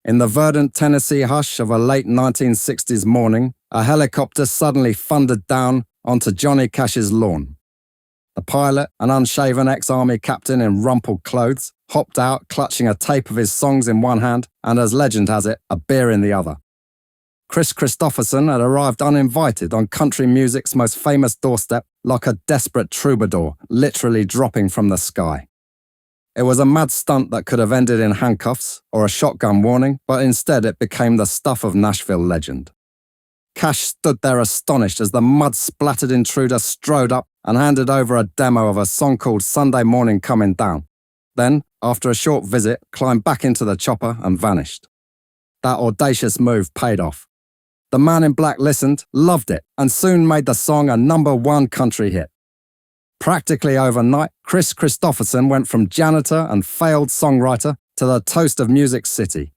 In the verdant Tennessee hush of a late 1960s morning, a helicopter suddenly thundered down onto Johnny Cash's lawn. The pilot, an unshaven ex-army captain in rumpled clothes, hopped out clutching a tape of his songs in one hand and, as legend has it, a beer in the other. Kris Kristofferson had arrived uninvited on country music's most famous doorstep like a desperate troubadour, literally dropping from the sky. It was a mad stunt that could have ended in handcuffs or a shotgun warning, but instead it became the stuff of Nashville legend. Cash stood there astonished as the mud-splattered intruder strode up and handed over a demo of a song called Sunday Morning Coming Down. Then, after a short visit, climbed back into the chopper and vanished. That audacious move paid off. The man in black listened, loved it, and soon made the song a #1 country hit. Practically overnight, Kris Kristofferson went from janitor and failed songwriter to the toast of Music City.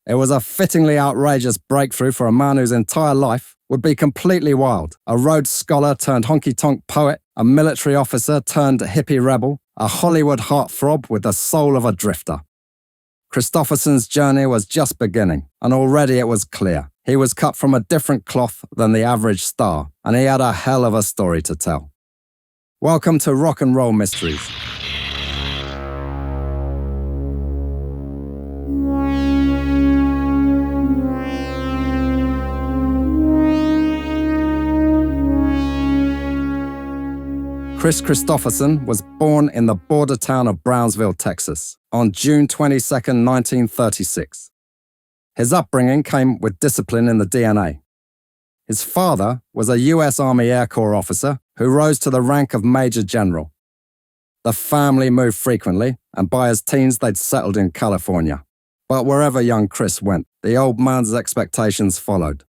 It was a fittingly outrageous breakthrough for a man whose entire life would be completely wild. A Rhodes Scholar turned honky-tonk poet, a military officer turned hippie rebel, a Hollywood heartthrob with the soul of a drifter. Kristofferson's journey was just beginning, and already it was clear. He was cut from a different cloth than the average star, and he had a hell of a story to tell. Welcome to Rock and Roll Mysteries. Kris Kristofferson was born in the border town of Brownsville, Texas, on June 22, 1936. His upbringing came with discipline in the DNA. His father was a U.S. Army Air Corps officer who rose to the rank of Major General. The family moved frequently, and by his teens they'd settled in California. But wherever young Kris went, the old man's expectations followed.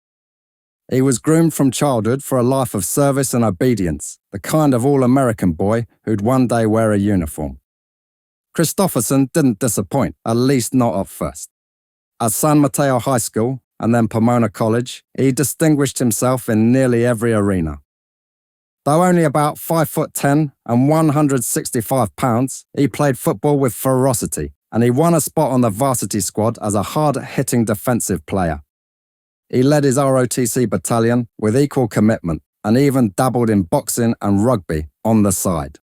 He was groomed from childhood for a life of service and obedience, the kind of all-American boy who'd one day wear a uniform. Kristofferson didn't disappoint, at least not at first. At San Mateo High School, and then Pomona College, he distinguished himself in nearly every arena. Though only about 5'10" and 165 pounds, he played football with ferocity, and he won a spot on the varsity squad as a hard-hitting defensive player. He led his ROTC battalion with equal commitment and even dabbled in boxing and rugby on the side.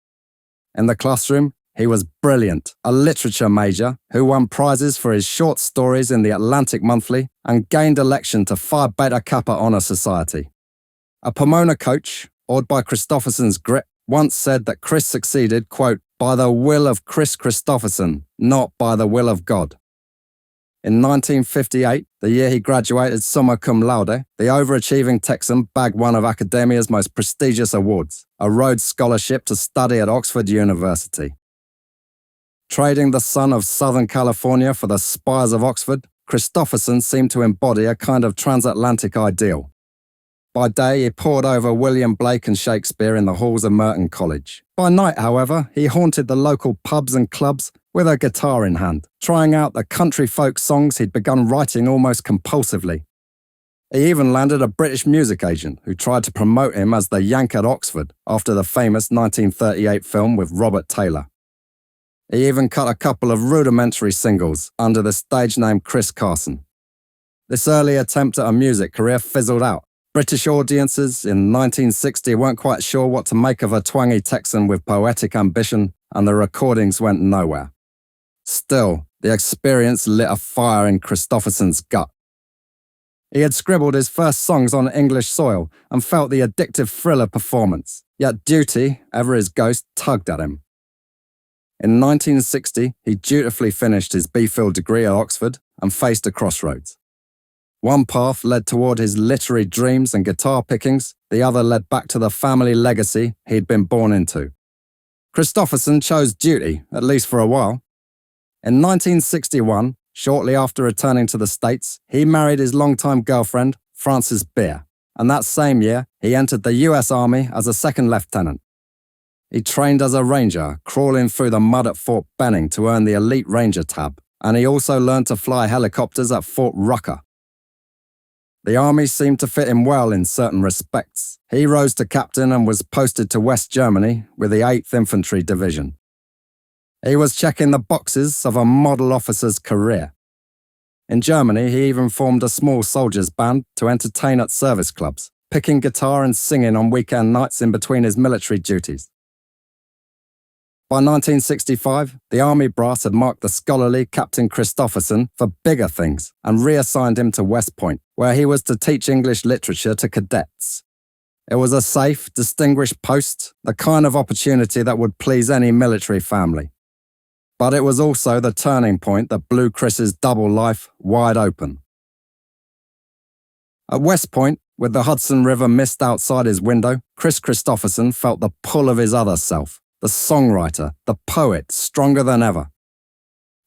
In the classroom, he was brilliant, a literature major who won prizes for his short stories in the Atlantic Monthly and gained election to Phi Beta Kappa Honor Society. A Pomona coach, awed by Kristofferson's grit, once said that Kris succeeded, quote, by the will of Kris Kristofferson, not by the will of God. In 1958, the year he graduated summa cum laude, the overachieving Texan bagged one of academia's most prestigious awards, a Rhodes Scholarship to study at Oxford University. Trading the sun of Southern California for the spires of Oxford, Kristofferson seemed to embody a kind of transatlantic ideal. By day, he pored over William Blake and Shakespeare in the halls of Merton College. By night, however, he haunted the local pubs and clubs with a guitar in hand, trying out the country folk songs he'd begun writing almost compulsively. He even landed a British music agent who tried to promote him as the Yank at Oxford after the famous 1938 film with Robert Taylor. He even cut a couple of rudimentary singles under the stage name Kris Carson. This early attempt at a music career fizzled out. British audiences in 1960 weren't quite sure what to make of a twangy Texan with poetic ambition, and the recordings went nowhere. Still, the experience lit a fire in Kristofferson's gut. He had scribbled his first songs on English soil and felt the addictive thrill of performance, yet duty, ever his ghost, tugged at him. In 1960, he dutifully finished his B.Phil degree at Oxford and faced a crossroads. One path led toward his literary dreams and guitar pickings, the other led back to the family legacy he'd been born into. Kristofferson chose duty, at least for a while. In 1961, shortly after returning to the States, he married his longtime girlfriend, Frances Beer, and that same year, he entered the U.S. Army as a second lieutenant. He trained as a ranger, crawling through the mud at Fort Benning to earn the Elite Ranger tab, and he also learned to fly helicopters at Fort Rucker. The Army seemed to fit him well in certain respects. He rose to captain and was posted to West Germany with the 8th Infantry Division. He was checking the boxes of a model officer's career. In Germany, he even formed a small soldiers' band to entertain at service clubs, picking guitar and singing on weekend nights in between his military duties. By 1965, the Army brass had marked the scholarly Captain Kristofferson for bigger things and reassigned him to West Point, where he was to teach English literature to cadets. It was a safe, distinguished post, the kind of opportunity that would please any military family. But it was also the turning point that blew Kris's double life wide open. At West Point, with the Hudson River mist outside his window, Kris Kristofferson felt the pull of his other self, the songwriter, the poet, stronger than ever.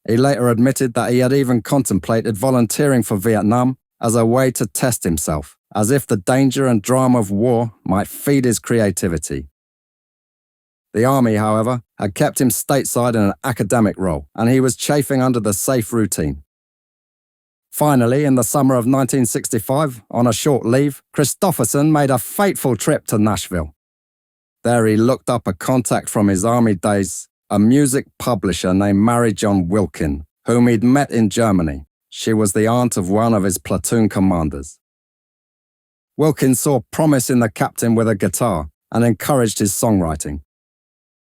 He later admitted that he had even contemplated volunteering for Vietnam as a way to test himself, as if the danger and drama of war might feed his creativity. The Army, however, had kept him stateside in an academic role, and he was chafing under the safe routine. Finally, in the summer of 1965, on a short leave, Kristofferson made a fateful trip to Nashville. There he looked up a contact from his Army days, a music publisher named Mary John Wilkin, whom he'd met in Germany. She was the aunt of one of his platoon commanders. Wilkin saw promise in the captain with a guitar and encouraged his songwriting.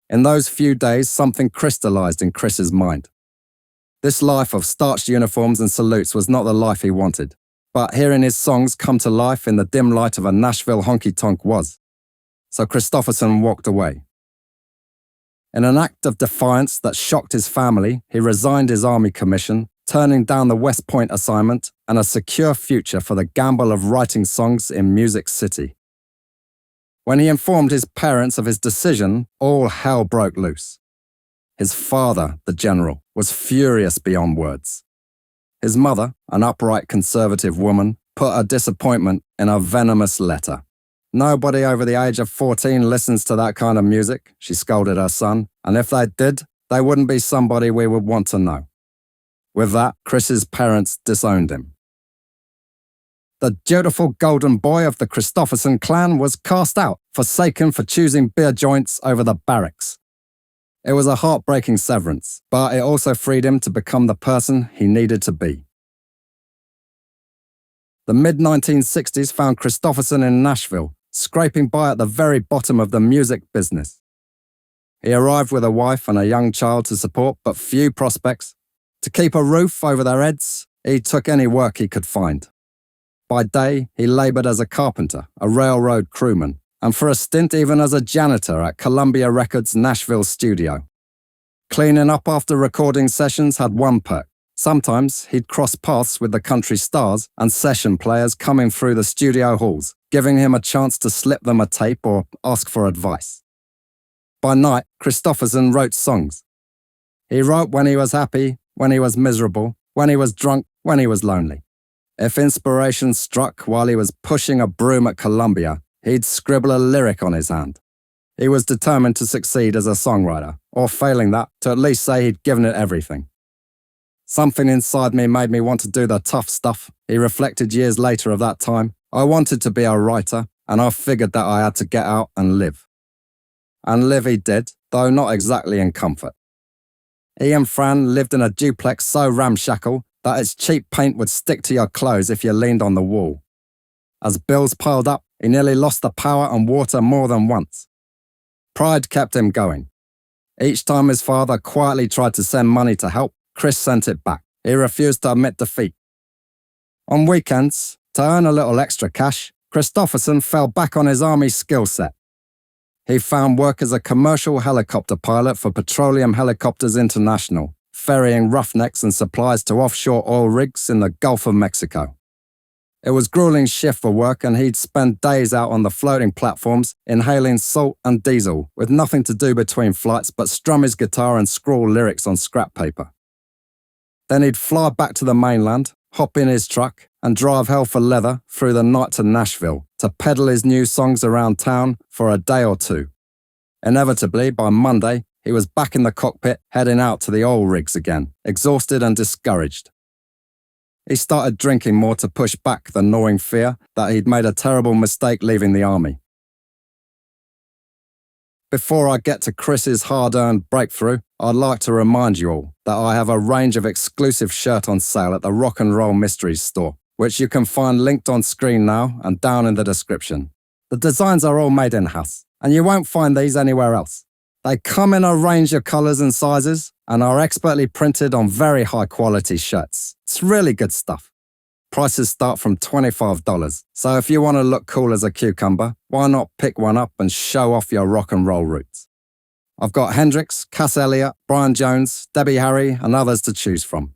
In those few days, something crystallized in Kris's mind. This life of starched uniforms and salutes was not the life he wanted, but hearing his songs come to life in the dim light of a Nashville honky-tonk was. So Kristofferson walked away. In an act of defiance that shocked his family, he resigned his Army commission, turning down the West Point assignment and a secure future for the gamble of writing songs in Music City. When he informed his parents of his decision, all hell broke loose. His father, the general, was furious beyond words. His mother, an upright conservative woman, put her disappointment in a venomous letter. "Nobody over the age of 14 listens to that kind of music," she scolded her son, "and if they did, they wouldn't be somebody we would want to know." With that, Kris's parents disowned him. The dutiful golden boy of the Kristofferson clan was cast out, forsaken for choosing beer joints over the barracks. It was a heartbreaking severance, but it also freed him to become the person he needed to be. The mid-1960s found Kristofferson in Nashville, scraping by at the very bottom of the music business. He arrived with a wife and a young child to support, but few prospects. To keep a roof over their heads, he took any work he could find. By day, he labored as a carpenter, a railroad crewman, and for a stint even as a janitor at Columbia Records' Nashville studio. Cleaning up after recording sessions had one perk. Sometimes he'd cross paths with the country stars and session players coming through the studio halls, giving him a chance to slip them a tape or ask for advice. By night, Kristofferson wrote songs. He wrote when he was happy, when he was miserable, when he was drunk, when he was lonely. If inspiration struck while he was pushing a broom at Columbia, he'd scribble a lyric on his hand. He was determined to succeed as a songwriter, or failing that, to at least say he'd given it everything. "Something inside me made me want to do the tough stuff," he reflected years later of that time. "I wanted to be a writer, and I figured that I had to get out and live." And live he did, though not exactly in comfort. He and Fran lived in a duplex so ramshackle that its cheap paint would stick to your clothes if you leaned on the wall. As bills piled up, he nearly lost the power and water more than once. Pride kept him going. Each time his father quietly tried to send money to help, Kris sent it back. He refused to admit defeat. On weekends, to earn a little extra cash, Kristofferson fell back on his Army skill set. He found work as a commercial helicopter pilot for Petroleum Helicopters International, ferrying roughnecks and supplies to offshore oil rigs in the Gulf of Mexico. It was grueling shift for work, and he'd spend days out on the floating platforms inhaling salt and diesel with nothing to do between flights but strum his guitar and scrawl lyrics on scrap paper. Then he'd fly back to the mainland, hop in his truck, and drive hell for leather through the night to Nashville to peddle his new songs around town for a day or two. Inevitably, by Monday, he was back in the cockpit heading out to the oil rigs again, exhausted and discouraged. He started drinking more to push back the gnawing fear that he'd made a terrible mistake leaving the Army. Before I get to Kris's hard-earned breakthrough, I'd like to remind you all that I have a range of exclusive shirt on sale at the Rock and Roll Mysteries store, which you can find linked on screen now and down in the description. The designs are all made in-house, and you won't find these anywhere else. They come in a range of colours and sizes and are expertly printed on very high-quality shirts. It's really good stuff. Prices start from $25, so if you want to look cool as a cucumber, why not pick one up and show off your rock and roll roots? I've got Hendrix, Cass Elliot, Brian Jones, Debbie Harry, and others to choose from.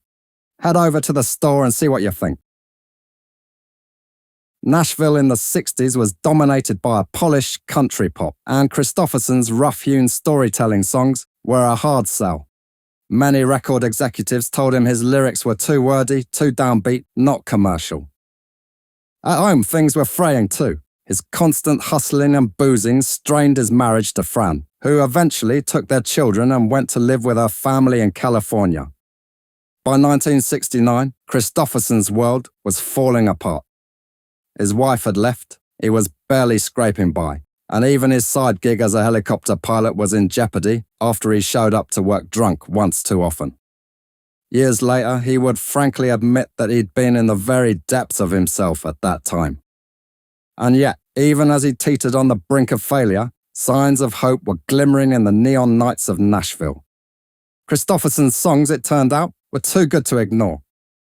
Head over to the store and see what you think. Nashville in the 60s was dominated by a polished country pop, and Kristofferson's rough-hewn storytelling songs were a hard sell. Many record executives told him his lyrics were too wordy, too downbeat, not commercial. At home, things were fraying too. His constant hustling and boozing strained his marriage to Fran, who eventually took their children and went to live with her family in California. By 1969, Kristofferson's world was falling apart. His wife had left, he was barely scraping by, and even his side gig as a helicopter pilot was in jeopardy after he showed up to work drunk once too often. Years later, he would frankly admit that he'd been in the very depths of himself at that time. And yet, even as he teetered on the brink of failure, signs of hope were glimmering in the neon nights of Nashville. Kristofferson's songs, it turned out, were too good to ignore.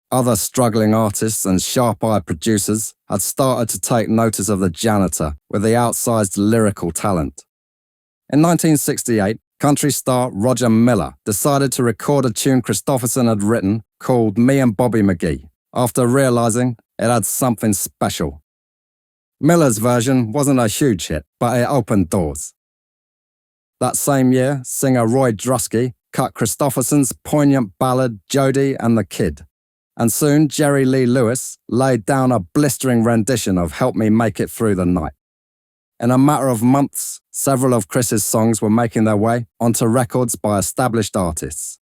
Other struggling artists and sharp-eyed producers had started to take notice of the janitor with the outsized lyrical talent. In 1968, country star Roger Miller decided to record a tune Kristofferson had written called Me and Bobby McGee, after realizing it had something special. Miller's version wasn't a huge hit, but it opened doors. That same year, singer Roy Drusky cut Kristofferson's poignant ballad Jody and the Kid, and soon Jerry Lee Lewis laid down a blistering rendition of Help Me Make It Through the Night. In a matter of months, several of Kris's songs were making their way onto records by established artists.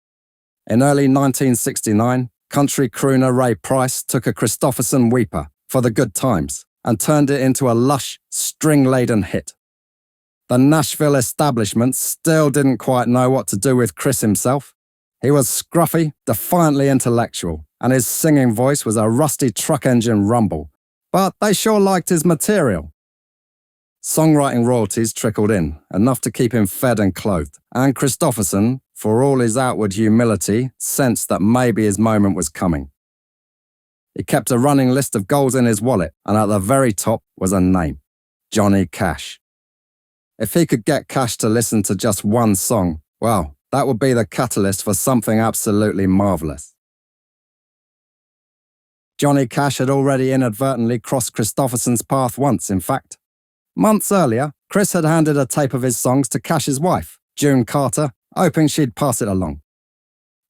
In early 1969, country crooner Ray Price took a Kristofferson weeper, For the Good Times, and turned it into a lush, string-laden hit. The Nashville establishment still didn't quite know what to do with Kris himself. He was scruffy, defiantly intellectual, and his singing voice was a rusty truck engine rumble, but they sure liked his material. Songwriting royalties trickled in, enough to keep him fed and clothed, and Kristofferson, for all his outward humility, sensed that maybe his moment was coming. He kept a running list of goals in his wallet, and at the very top was a name: Johnny Cash. If he could get Cash to listen to just one song, well, that would be the catalyst for something absolutely marvelous. Johnny Cash had already inadvertently crossed Kristofferson's path once, in fact. Months earlier, Kris had handed a tape of his songs to Cash's wife, June Carter, hoping she'd pass it along.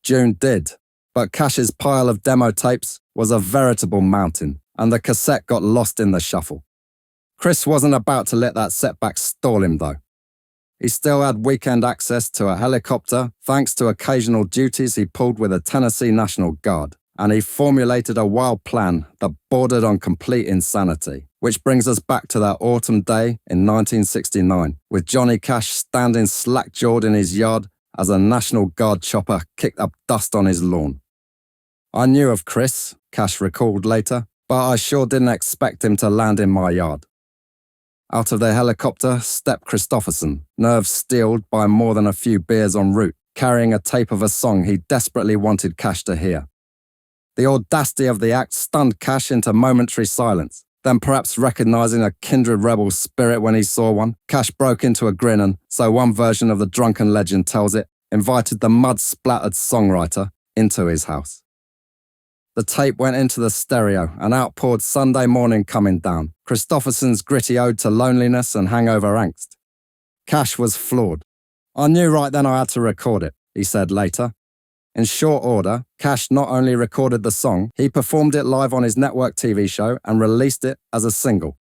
June did, but Cash's pile of demo tapes was a veritable mountain, and the cassette got lost in the shuffle. Kris wasn't about to let that setback stall him, though. He still had weekend access to a helicopter thanks to occasional duties he pulled with the Tennessee National Guard, and he formulated a wild plan that bordered on complete insanity, which brings us back to that autumn day in 1969, with Johnny Cash standing slack-jawed in his yard as a National Guard chopper kicked up dust on his lawn. I knew of Kris, Cash recalled later, but I sure didn't expect him to land in my yard. Out of the helicopter stepped Kristofferson, nerves steeled by more than a few beers en route, carrying a tape of a song he desperately wanted Cash to hear. The audacity of the act stunned Cash into momentary silence. Then, perhaps recognizing a kindred rebel spirit when he saw one, Cash broke into a grin and, so one version of the drunken legend tells it, invited the mud-splattered songwriter into his house. The tape went into the stereo and out poured Sunday Morning Coming Down, Kristofferson's gritty ode to loneliness and hangover angst. Cash was floored. I knew right then I had to record it, he said later. In short order, Cash not only recorded the song, he performed it live on his network TV show and released it as a single.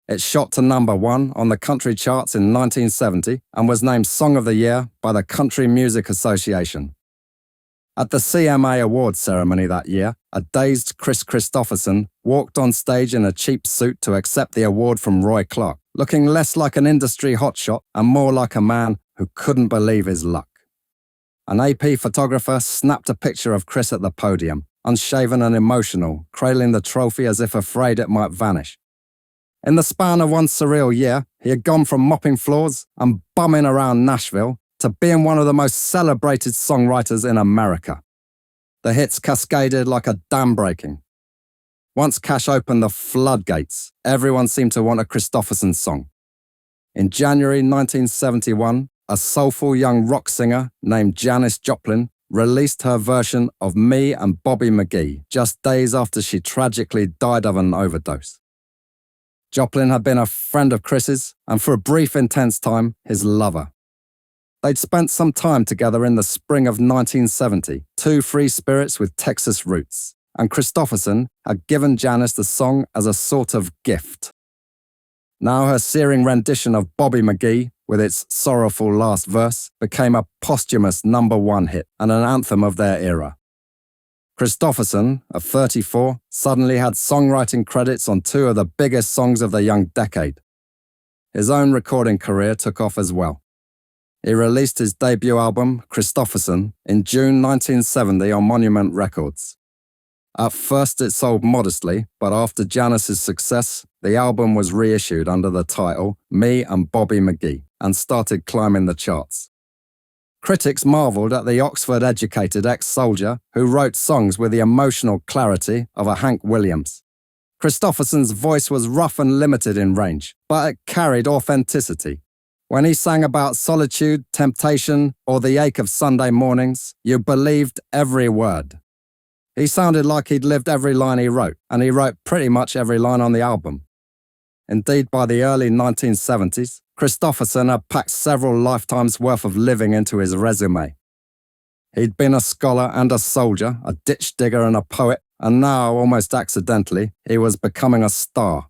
It shot to #1 on the country charts in 1970 and was named Song of the Year by the Country Music Association. At the CMA Awards ceremony that year, a dazed Kris Kristofferson walked on stage in a cheap suit to accept the award from Roy Clark, looking less like an industry hotshot and more like a man who couldn't believe his luck. An AP photographer snapped a picture of Kris at the podium, unshaven and emotional, cradling the trophy as if afraid it might vanish. In the span of one surreal year, he had gone from mopping floors and bumming around Nashville to being one of the most celebrated songwriters in America. The hits cascaded like a dam breaking. Once Cash opened the floodgates, everyone seemed to want a Kristofferson song. In January 1971, a soulful young rock singer named Janis Joplin released her version of Me and Bobby McGee just days after she tragically died of an overdose. Joplin had been a friend of Kris's and for a brief, intense time, his lover. They'd spent some time together in the spring of 1970, two free spirits with Texas roots, and Kristofferson had given Janis the song as a sort of gift. Now her searing rendition of Bobby McGee, with its sorrowful last verse, became a posthumous #1 hit and an anthem of their era. Kristofferson, at 34, suddenly had songwriting credits on two of the biggest songs of the young decade. His own recording career took off as well. He released his debut album, Kristofferson, in June 1970 on Monument Records. At first it sold modestly, but after Janis's success, the album was reissued under the title Me and Bobby McGee and started climbing the charts. Critics marveled at the Oxford-educated ex-soldier who wrote songs with the emotional clarity of a Hank Williams. Kristofferson's voice was rough and limited in range, but it carried authenticity. When he sang about solitude, temptation, or the ache of Sunday mornings, you believed every word. He sounded like he'd lived every line he wrote, and he wrote pretty much every line on the album. Indeed, by the early 1970s, Kristofferson had packed several lifetimes' worth of living into his resume. He'd been a scholar and a soldier, a ditch digger and a poet, and now, almost accidentally, he was becoming a star.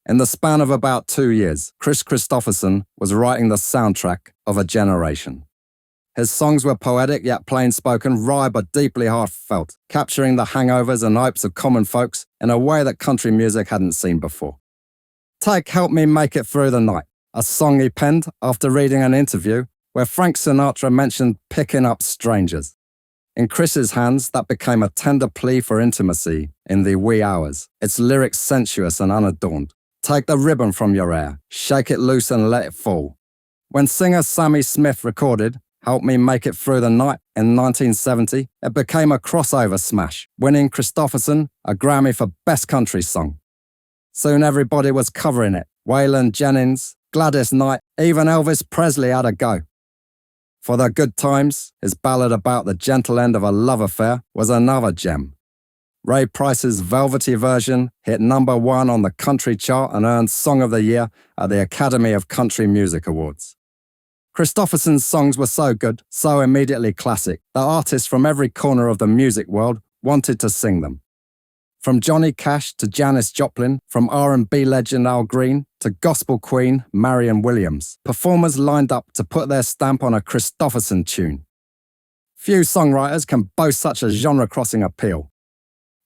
In the span of about 2 years, Kris Kristofferson was writing the soundtrack of a generation. His songs were poetic yet plain-spoken, wry but deeply heartfelt, capturing the hangovers and hopes of common folks in a way that country music hadn't seen before. Take Help Me Make It Through the Night, a song he penned after reading an interview where Frank Sinatra mentioned picking up strangers. In Kris's hands, that became a tender plea for intimacy in the wee hours, its lyrics sensuous and unadorned. Take the ribbon from your hair, shake it loose and let it fall. When singer Sammy Smith recorded Help Me Make It Through the Night in 1970, it became a crossover smash, winning Kristofferson a Grammy for Best Country Song. Soon everybody was covering it. Waylon Jennings, Gladys Knight, even Elvis Presley had a go. For the Good Times, his ballad about the gentle end of a love affair was another gem. Ray Price's velvety version hit #1 on the country chart and earned Song of the Year at the Academy of Country Music Awards. Kristofferson's songs were so good, so immediately classic, that artists from every corner of the music world wanted to sing them. From Johnny Cash to Janis Joplin, from R&B legend Al Green to gospel queen Marion Williams, performers lined up to put their stamp on a Kristofferson tune. Few songwriters can boast such a genre-crossing appeal.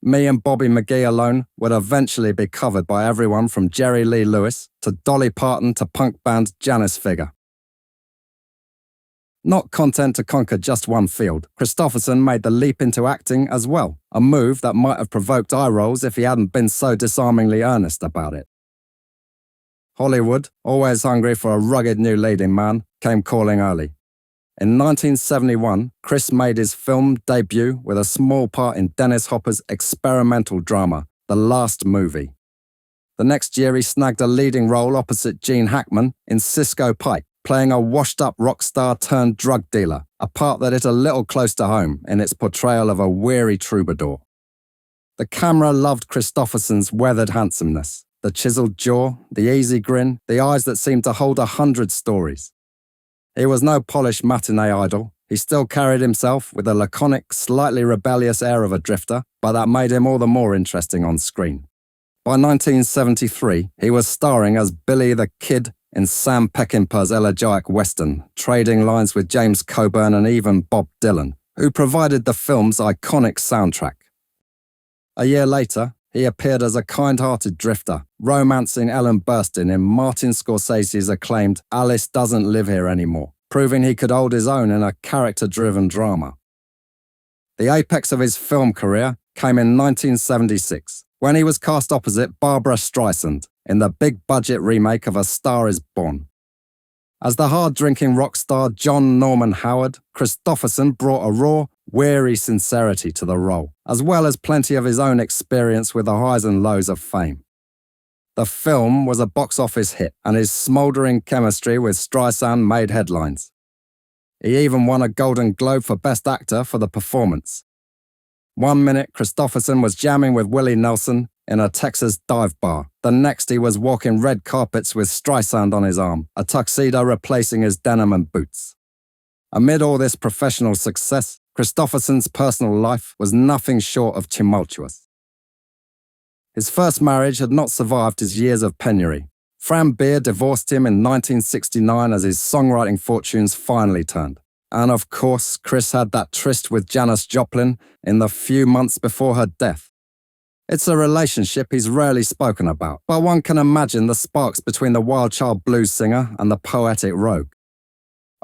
Me and Bobby McGee alone would eventually be covered by everyone from Jerry Lee Lewis to Dolly Parton to punk band Janis Figger. Not content to conquer just one field, Kristofferson made the leap into acting as well, a move that might have provoked eye rolls if he hadn't been so disarmingly earnest about it. Hollywood, always hungry for a rugged new leading man, came calling early. In 1971, Kris made his film debut with a small part in Dennis Hopper's experimental drama, The Last Movie. The next year he snagged a leading role opposite Gene Hackman in Cisco Pike, playing a washed-up rock star turned drug dealer, a part that hit a little close to home in its portrayal of a weary troubadour. The camera loved Kristofferson's weathered handsomeness, the chiseled jaw, the easy grin, the eyes that seemed to hold 100 stories. He was no polished matinee idol. He still carried himself with a laconic, slightly rebellious air of a drifter, but that made him all the more interesting on screen. By 1973, he was starring as Billy the Kid in Sam Peckinpah's elegiac western, trading lines with James Coburn and even Bob Dylan, who provided the film's iconic soundtrack. A year later, he appeared as a kind-hearted drifter, romancing Ellen Burstyn in Martin Scorsese's acclaimed Alice Doesn't Live Here Anymore, proving he could hold his own in a character-driven drama. The apex of his film career came in 1976, when he was cast opposite Barbra Streisand in the big-budget remake of A Star Is Born. As the hard-drinking rock star John Norman Howard, Kristofferson brought a raw, weary sincerity to the role, as well as plenty of his own experience with the highs and lows of fame. The film was a box office hit, and his smouldering chemistry with Streisand made headlines. He even won a Golden Globe for Best Actor for the performance. One minute, Kristofferson was jamming with Willie Nelson in a Texas dive bar. The next, he was walking red carpets with Streisand on his arm, a tuxedo replacing his denim and boots. Amid all this professional success, Kristofferson's personal life was nothing short of tumultuous. His first marriage had not survived his years of penury. Fran Beer divorced him in 1969 as his songwriting fortunes finally turned. And of course, Kris had that tryst with Janis Joplin in the few months before her death. It's a relationship he's rarely spoken about, but one can imagine the sparks between the wild child blues singer and the poetic rogue.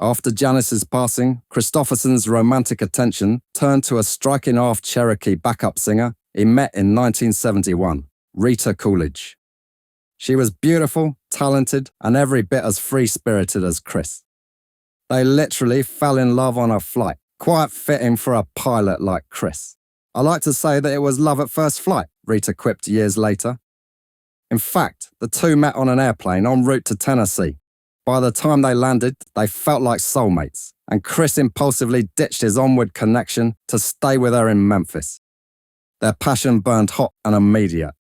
After Janis's passing, Kristofferson's romantic attention turned to a striking half Cherokee backup singer he met in 1971, Rita Coolidge. She was beautiful, talented, and every bit as free-spirited as Kris. They literally fell in love on a flight, quite fitting for a pilot like Kris. I like to say that it was love at first flight, Rita quipped years later. In fact, the two met on an airplane en route to Tennessee. By the time they landed, they felt like soulmates, and Kris impulsively ditched his onward connection to stay with her in Memphis. Their passion burned hot and immediate.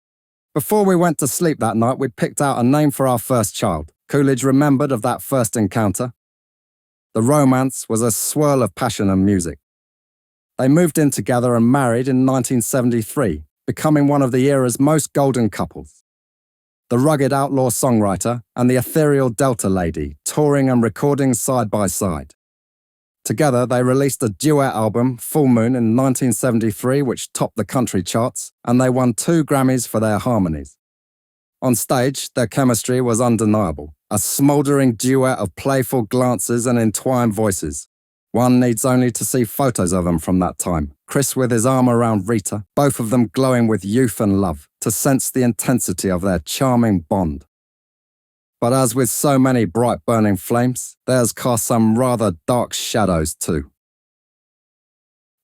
Before we went to sleep that night, we'd picked out a name for our first child. Coolidge remembered of that first encounter. The romance was a swirl of passion and music. They moved in together and married in 1973, becoming one of the era's most golden couples. The rugged outlaw songwriter and the ethereal Delta lady, touring and recording side by side. Together, they released a duet album, Full Moon, in 1973, which topped the country charts, and they won 2 Grammys for their harmonies. On stage, their chemistry was undeniable, a smouldering duet of playful glances and entwined voices. One needs only to see photos of them from that time, Kris with his arm around Rita, both of them glowing with youth and love, to sense the intensity of their charming bond. But as with so many bright burning flames, theirs cast some rather dark shadows too.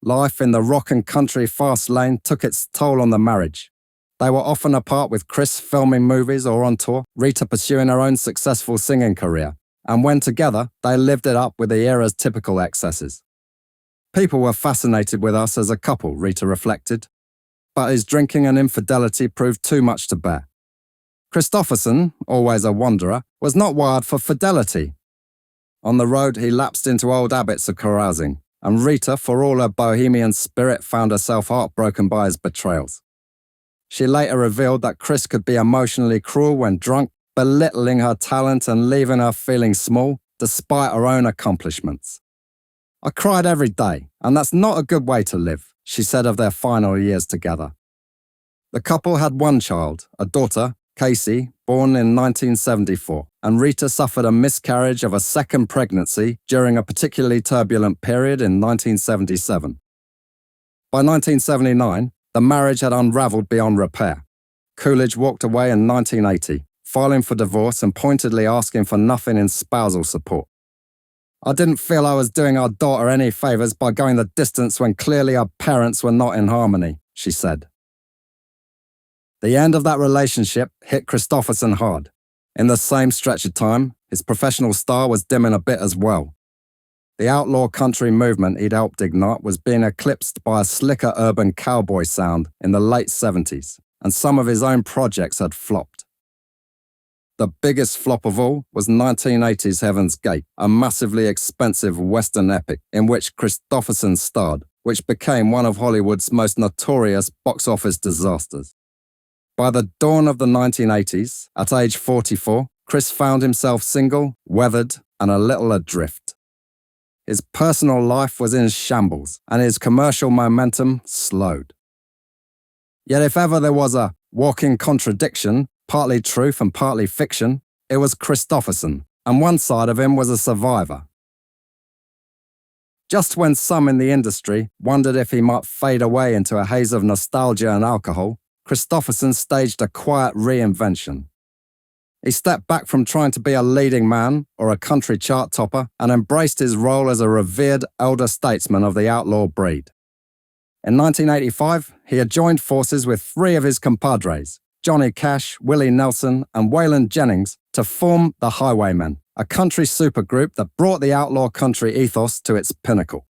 Life in the rock and country fast lane took its toll on the marriage. They were often apart, with Kris filming movies or on tour, Rita pursuing her own successful singing career, and when together, they lived it up with the era's typical excesses. People were fascinated with us as a couple, Rita reflected, but his drinking and infidelity proved too much to bear. Kristofferson, always a wanderer, was not wired for fidelity. On the road, he lapsed into old habits of carousing, and Rita, for all her bohemian spirit, found herself heartbroken by his betrayals. She later revealed that Kris could be emotionally cruel when drunk, belittling her talent and leaving her feeling small, despite her own accomplishments. "I cried every day, and that's not a good way to live," she said of their final years together. The couple had one child, a daughter, Casey, born in 1974, and Rita suffered a miscarriage of a second pregnancy during a particularly turbulent period in 1977. By 1979, the marriage had unraveled beyond repair. Coolidge walked away in 1980, filing for divorce and pointedly asking for nothing in spousal support. "I didn't feel I was doing our daughter any favors by going the distance when clearly our parents were not in harmony," she said. The end of that relationship hit Kristofferson hard. In the same stretch of time, his professional star was dimming a bit as well. The outlaw country movement he'd helped ignite was being eclipsed by a slicker urban cowboy sound in the late 70s, and some of his own projects had flopped. The biggest flop of all was 1980's Heaven's Gate, a massively expensive Western epic in which Kristofferson starred, which became one of Hollywood's most notorious box office disasters. By the dawn of the 1980s, at age 44, Kris found himself single, weathered, and a little adrift. his personal life was in shambles and his commercial momentum slowed. Yet if ever there was a walking contradiction, partly truth and partly fiction, it was Kristofferson, and one side of him was a survivor. Just when some in the industry wondered if he might fade away into a haze of nostalgia and alcohol, Kristofferson staged a quiet reinvention. He stepped back from trying to be a leading man or a country chart topper and embraced his role as a revered elder statesman of the outlaw breed. In 1985, he had joined forces with three of his compadres, Johnny Cash, Willie Nelson, and Waylon Jennings, to form the Highwaymen, a country supergroup that brought the outlaw country ethos to its pinnacle.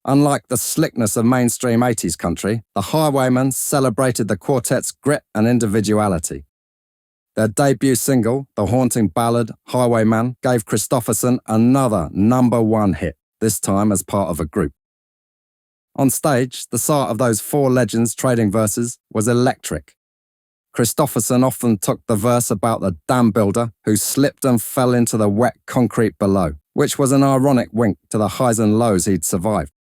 Unlike the slickness of mainstream 80s country, the Highwaymen celebrated the quartet's grit and individuality. Their debut single, the haunting ballad Highwayman, gave Kristofferson another #1 hit, this time as part of a group. On stage, the sight of those four legends trading verses was electric. Kristofferson often took the verse about the dam builder who slipped and fell into the wet concrete below, which was an ironic wink to the highs and lows he'd survived.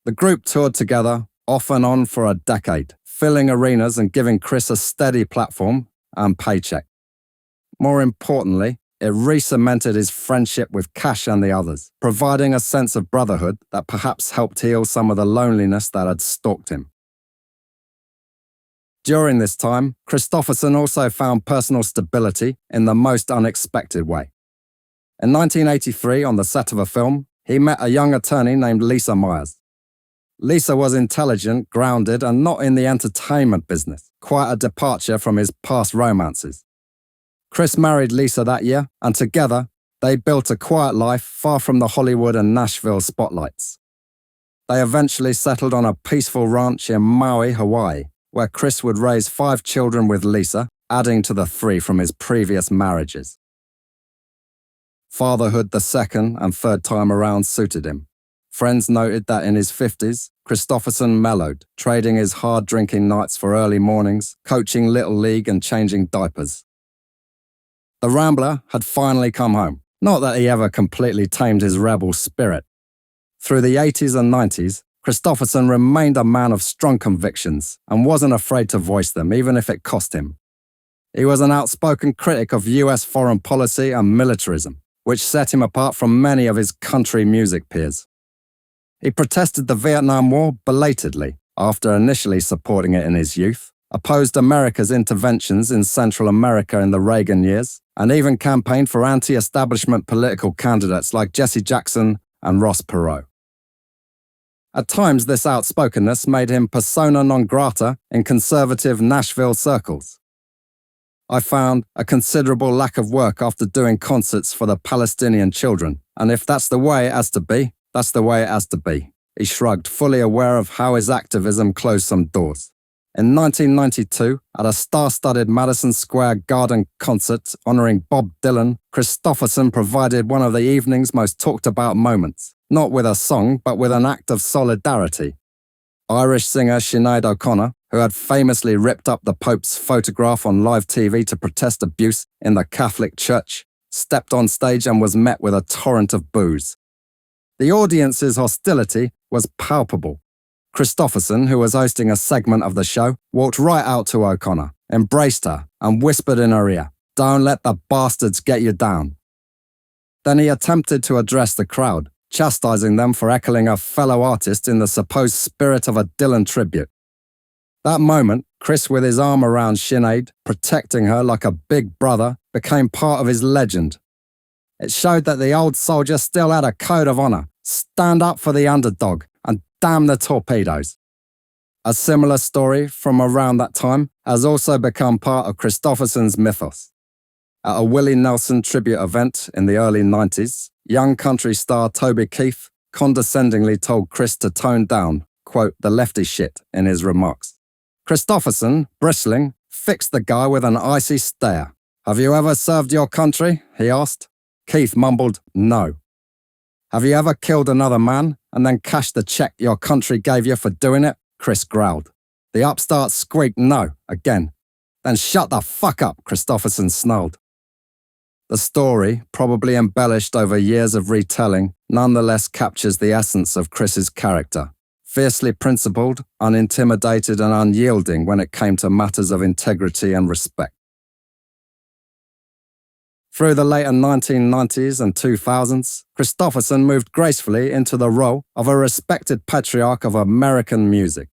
The group toured together, off and on for a decade, filling arenas and giving Kris a steady platform and paycheck. More importantly, it re-cemented his friendship with Cash and the others, providing a sense of brotherhood that perhaps helped heal some of the loneliness that had stalked him. During this time, Kristofferson also found personal stability in the most unexpected way. In 1983, on the set of a film, he met a young attorney named Lisa Myers. Lisa was intelligent, grounded, and not in the entertainment business, quite a departure from his past romances. Kris married Lisa that year, and together, they built a quiet life far from the Hollywood and Nashville spotlights. They eventually settled on a peaceful ranch in Maui, Hawaii, where Kris would raise 5 children with Lisa, adding to the 3 from his previous marriages. Fatherhood the second and third time around suited him. Friends noted that in his 50s, Kristofferson mellowed, trading his hard-drinking nights for early mornings, coaching Little League and changing diapers. The Rambler had finally come home, not that he ever completely tamed his rebel spirit. Through the 80s and 90s, Kristofferson remained a man of strong convictions and wasn't afraid to voice them, even if it cost him. He was an outspoken critic of US foreign policy and militarism, which set him apart from many of his country music peers. He protested the Vietnam War belatedly, after initially supporting it in his youth, opposed America's interventions in Central America in the Reagan years, and even campaigned for anti-establishment political candidates like Jesse Jackson and Ross Perot. At times, this outspokenness made him persona non grata in conservative Nashville circles. I found a considerable lack of work after doing concerts for the Palestinian children, and if that's the way it has to be, that's the way it has to be. He shrugged, fully aware of how his activism closed some doors. In 1992, at a star-studded Madison Square Garden concert honoring Bob Dylan, Kristofferson provided one of the evening's most talked-about moments, not with a song, but with an act of solidarity. Irish singer Sinead O'Connor, who had famously ripped up the Pope's photograph on live TV to protest abuse in the Catholic Church, stepped on stage and was met with a torrent of boos. The audience's hostility was palpable. Kristofferson, who was hosting a segment of the show, walked right out to O'Connor, embraced her, and whispered in her ear, "Don't let the bastards get you down." Then he attempted to address the crowd, chastising them for echoing a fellow artist in the supposed spirit of a Dylan tribute. That moment, Kris, with his arm around Sinead, protecting her like a big brother, became part of his legend. It showed that the old soldier still had a code of honor, stand up for the underdog, and damn the torpedoes. A similar story from around that time has also become part of Kristofferson's mythos. At a Willie Nelson tribute event in the early 90s, young country star Toby Keith condescendingly told Kris to tone down, quote, the lefty shit in his remarks. Kristofferson, bristling, fixed the guy with an icy stare. "Have you ever served your country?" he asked. Keith mumbled, "No." "Have you ever killed another man and then cashed the check your country gave you for doing it?" Kris growled. The upstart squeaked no again. "Then shut the fuck up," Kristofferson snarled. The story, probably embellished over years of retelling, nonetheless captures the essence of Kris's character. Fiercely principled, unintimidated and unyielding when it came to matters of integrity and respect. Through the later 1990s and 2000s, Kristofferson moved gracefully into the role of a respected patriarch of American music.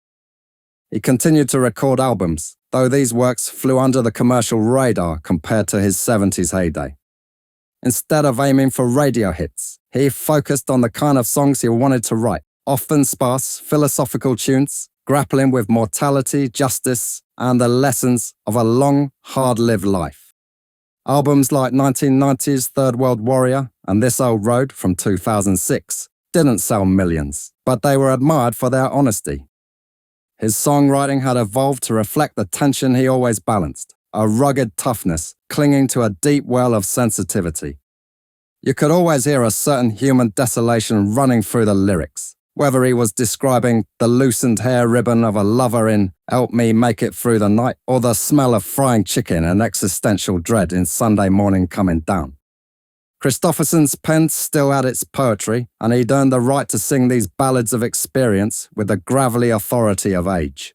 He continued to record albums, though these works flew under the commercial radar compared to his 70s heyday. Instead of aiming for radio hits, he focused on the kind of songs he wanted to write, often sparse, philosophical tunes, grappling with mortality, justice, and the lessons of a long, hard-lived life. Albums like 1990's Third World Warrior and This Old Road from 2006 didn't sell millions, but they were admired for their honesty. His songwriting had evolved to reflect the tension he always balanced, a rugged toughness clinging to a deep well of sensitivity. You could always hear a certain human desolation running through the lyrics, whether he was describing the loosened hair ribbon of a lover in Help Me Make It Through the Night, or the smell of frying chicken and existential dread in Sunday Morning Coming Down. Kristofferson's pen still had its poetry, and he'd earned the right to sing these ballads of experience with the gravelly authority of age.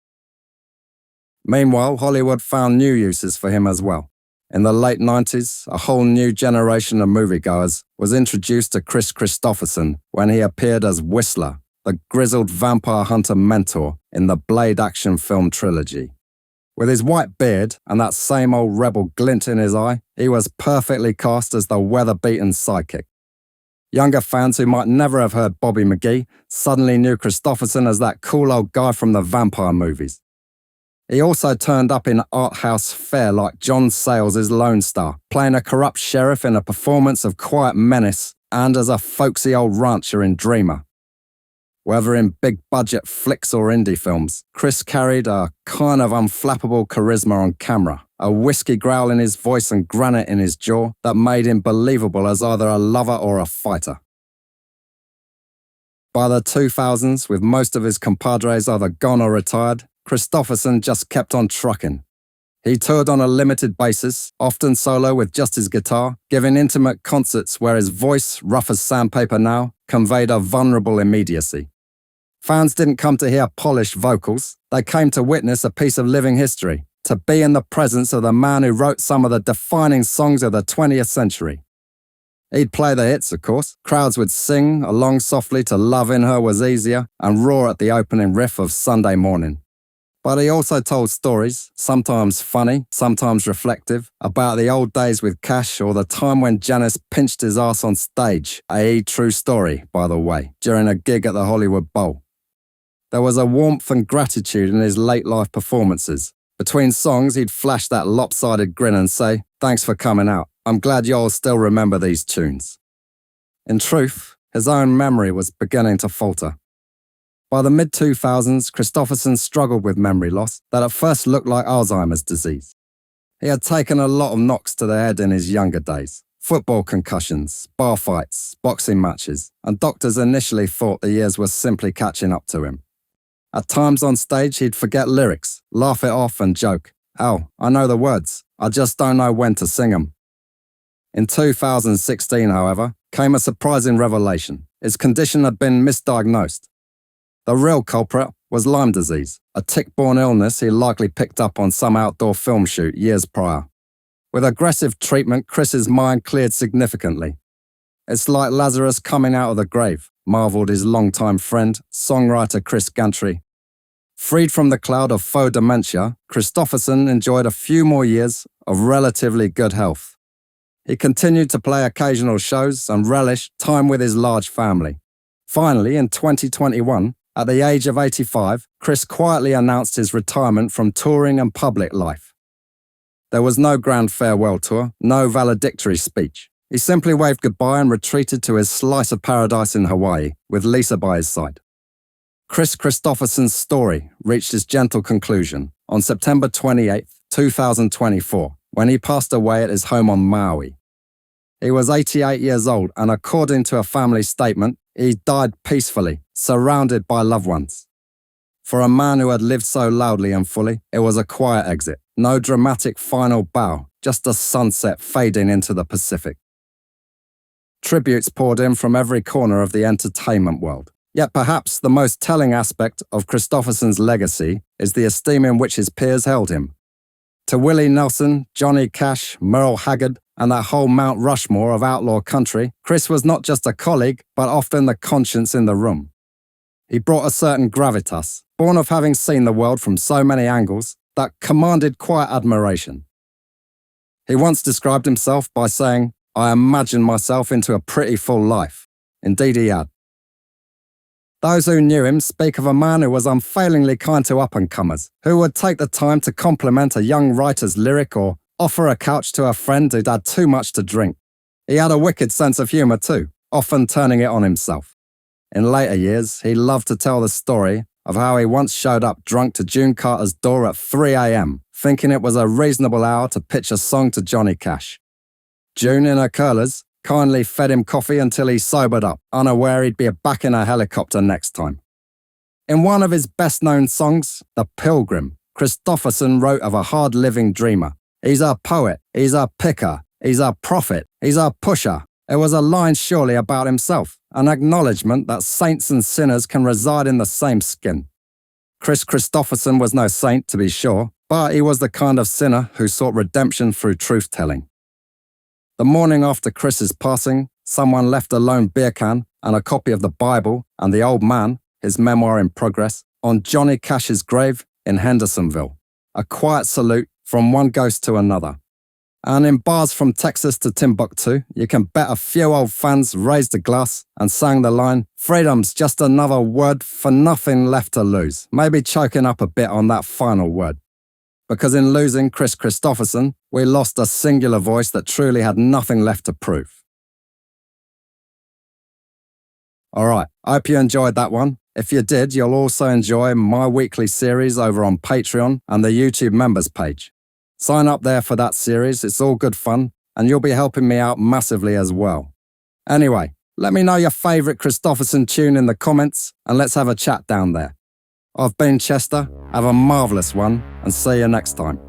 Meanwhile, Hollywood found new uses for him as well. In the late 90s, a whole new generation of moviegoers was introduced to Kris Kristofferson when he appeared as Whistler, the grizzled vampire hunter mentor in the Blade action film trilogy. With his white beard and that same old rebel glint in his eye, he was perfectly cast as the weather-beaten sidekick. Younger fans who might never have heard Bobby McGee suddenly knew Kristofferson as that cool old guy from the vampire movies. He also turned up in art house fare like John Sayles' Lone Star, playing a corrupt sheriff in a performance of quiet menace and as a folksy old rancher in Dreamer. Whether in big-budget flicks or indie films, Kris carried a kind of unflappable charisma on camera, a whiskey growl in his voice and granite in his jaw that made him believable as either a lover or a fighter. By the 2000s, with most of his compadres either gone or retired, Kristofferson just kept on trucking. He toured on a limited basis, often solo with just his guitar, giving intimate concerts where his voice, rough as sandpaper now, conveyed a vulnerable immediacy. Fans didn't come to hear polished vocals, they came to witness a piece of living history, to be in the presence of the man who wrote some of the defining songs of the 20th century. He'd play the hits, of course. Crowds would sing along softly to Love in Her Was Easier and roar at the opening riff of Sunday Morning. But he also told stories, sometimes funny, sometimes reflective, about the old days with Cash or the time when Janis pinched his ass on stage, a true story, by the way, during a gig at the Hollywood Bowl. There was a warmth and gratitude in his late-life performances. Between songs, he'd flash that lopsided grin and say, "Thanks for coming out. I'm glad y'all still remember these tunes." In truth, his own memory was beginning to falter. By the mid-2000s, Kristofferson struggled with memory loss that at first looked like Alzheimer's disease. He had taken a lot of knocks to the head in his younger days. Football concussions, bar fights, boxing matches, and doctors initially thought the years were simply catching up to him. At times on stage, he'd forget lyrics, laugh it off and joke, "Oh, I know the words, I just don't know when to sing them." In 2016, however, came a surprising revelation. His condition had been misdiagnosed. The real culprit was Lyme disease, a tick-borne illness he likely picked up on some outdoor film shoot years prior. With aggressive treatment, Kris's mind cleared significantly. "It's like Lazarus coming out of the grave," marveled his longtime friend, songwriter Chris Gantry. Freed from the cloud of faux dementia, Kristofferson enjoyed a few more years of relatively good health. He continued to play occasional shows and relished time with his large family. Finally, in 2021, at the age of 85, Kris quietly announced his retirement from touring and public life. There was no grand farewell tour, no valedictory speech. He simply waved goodbye and retreated to his slice of paradise in Hawaii, with Lisa by his side. Kris Kristofferson's story reached its gentle conclusion on September 28, 2024, when he passed away at his home on Maui. He was 88 years old, and according to a family statement, he died peacefully, surrounded by loved ones. For a man who had lived so loudly and fully, it was a quiet exit. No dramatic final bow, just a sunset fading into the Pacific. tributes poured in from every corner of the entertainment world. Yet perhaps the most telling aspect of Kristofferson's legacy is the esteem in which his peers held him. To Willie Nelson, Johnny Cash, Merle Haggard, and that whole Mount Rushmore of outlaw country, Kris was not just a colleague, but often the conscience in the room. He brought a certain gravitas, born of having seen the world from so many angles, that commanded quiet admiration. He once described himself by saying, "I imagined myself into a pretty full life." Indeed he had. Those who knew him speak of a man who was unfailingly kind to up-and-comers, who would take the time to compliment a young writer's lyric or offer a couch to a friend who'd had too much to drink. He had a wicked sense of humour too, often turning it on himself. In later years, he loved to tell the story of how he once showed up drunk to June Carter's door at 3 a.m, thinking it was a reasonable hour to pitch a song to Johnny Cash. June, in her curlers, kindly fed him coffee until he sobered up, unaware he'd be back in a helicopter next time. In one of his best-known songs, The Pilgrim, Kristofferson wrote of a hard-living dreamer. "He's a poet, he's a picker, he's a prophet, he's a pusher." It was a line surely about himself, an acknowledgement that saints and sinners can reside in the same skin. Kris Kristofferson was no saint, to be sure, but he was the kind of sinner who sought redemption through truth-telling. The morning after Kris's passing, someone left a lone beer can and a copy of the Bible and The Old Man, his memoir in progress, on Johnny Cash's grave in Hendersonville. A quiet salute from one ghost to another. And in bars from Texas to Timbuktu, you can bet a few old fans raised a glass and sang the line, "Freedom's just another word for nothing left to lose," maybe choking up a bit on that final word. Because in losing Kris Kristofferson, we lost a singular voice that truly had nothing left to prove. Alright, I hope you enjoyed that one. If you did, you'll also enjoy my weekly series over on Patreon and the YouTube members page. Sign up there for that series, it's all good fun, and you'll be helping me out massively as well. Anyway, let me know your favourite Kristofferson tune in the comments, and let's have a chat down there. I've been Chester, have a marvellous one, and see you next time.